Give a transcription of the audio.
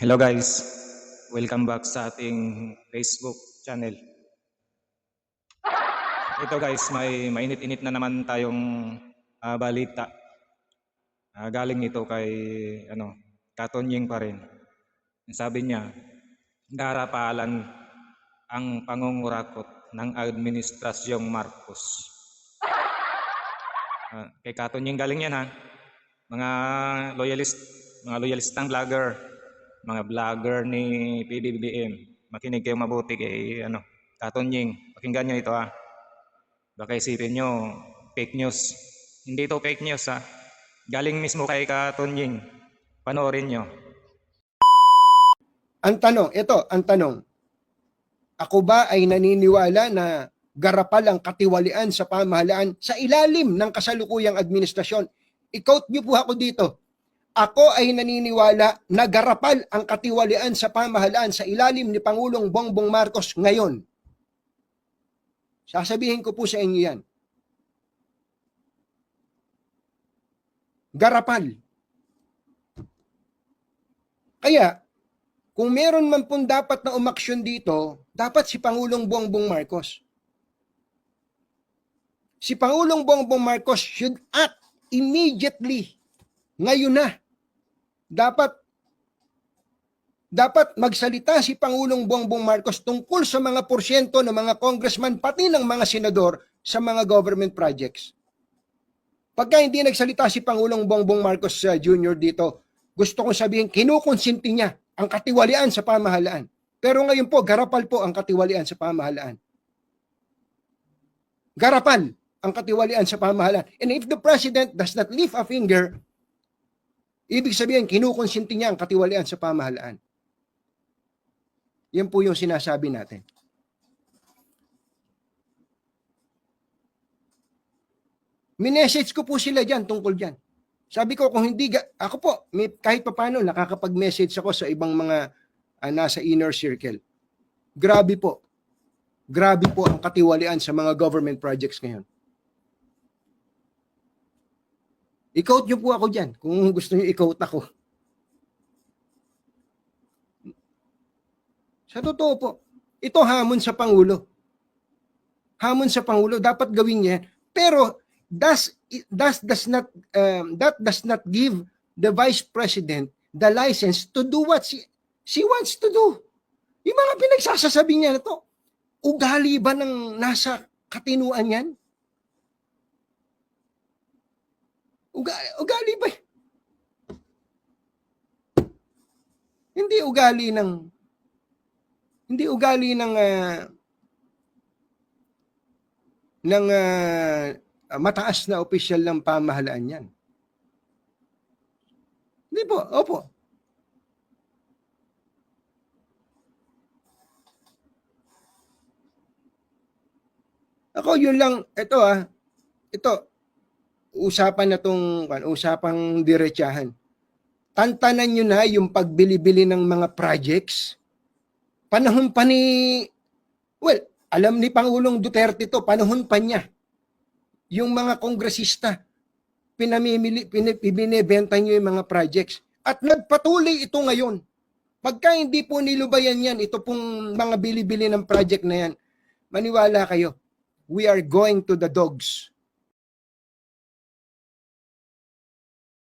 Hello guys, welcome back sa ating Facebook channel. Ito guys, may mainit-init na naman tayong balita. Galing ito kay Katonying pa rin. Sabi niya, garapalan ang pangungurakot ng Administrasyong Marcos. Kay Katonying galing yan ha. Mga loyalistang vlogger, mga vlogger ni PBBM. Makinig kayo mabuti kay Katonying. Pakinggan nyo ito ha. Baka isipin nyo, fake news. Hindi ito fake news ha. Galing mismo kay Katonying. Panoorin nyo. Ang tanong, ako ba ay naniniwala na garapal ang katiwalian sa pamahalaan sa ilalim ng kasalukuyang administrasyon? I-quote niyo po ako dito. Ako ay naniniwala na garapal ang katiwalian sa pamahalaan sa ilalim ni Pangulong Bongbong Marcos ngayon. Sasabihin ko po sa inyo yan. Garapal. Kaya, kung meron man pong dapat na umaksyon dito, dapat si Pangulong Bongbong Marcos. Si Pangulong Bongbong Marcos should act immediately. Ngayon na. Dapat magsalita si Pangulong Bongbong Marcos tungkol sa mga porsyento ng mga congressman pati ng mga senador sa mga government projects. Pagka hindi nagsalita si Pangulong Bongbong Marcos Jr. dito, gusto kong sabihin, kinukonsinti niya ang katiwalian sa pamahalaan. Pero ngayon po, garapal po ang katiwalian sa pamahalaan. Garapal ang katiwalian sa pamahalaan. And if the President does not lift a finger, ibig sabihin, kinukonsinti niya ang katiwalian sa pamahalaan. Yan po yung sinasabi natin. Minessage ko po sila dyan tungkol dyan. Sabi ko, kung hindi, ako po, kahit papano, nakakapag-message ako sa ibang mga nasa inner circle. Grabe po. Grabe po ang katiwalian sa mga government projects ngayon. I-quote nyo po ako dyan, kung gusto nyo i-quote ako. Sa totoo po, ito hamon sa Pangulo. Hamon sa Pangulo, dapat gawin niya. Pero, that does not give the Vice President the license to do what she wants to do. Yung mga pinagsasasabi niya na to, ugali ba ng nasa katinuan yan? Ugali ba? Hindi ugali ng mataas na opisyal ng pamahalaan yan. Hindi po, opo. Ako yun lang, ito, usapan na tong, usapang diretsahan. Tantanan nyo na yung pagbili-bili ng mga projects. Panahon pa ni, alam ni Pangulong Duterte to, panahon pa niya. Yung mga kongresista, binibenta nyo yung mga projects. At nagpatuloy ito ngayon. Pagka hindi po nilubayan yan, ito pong mga bili-bili ng project na yan, maniwala kayo, we are going to the dogs.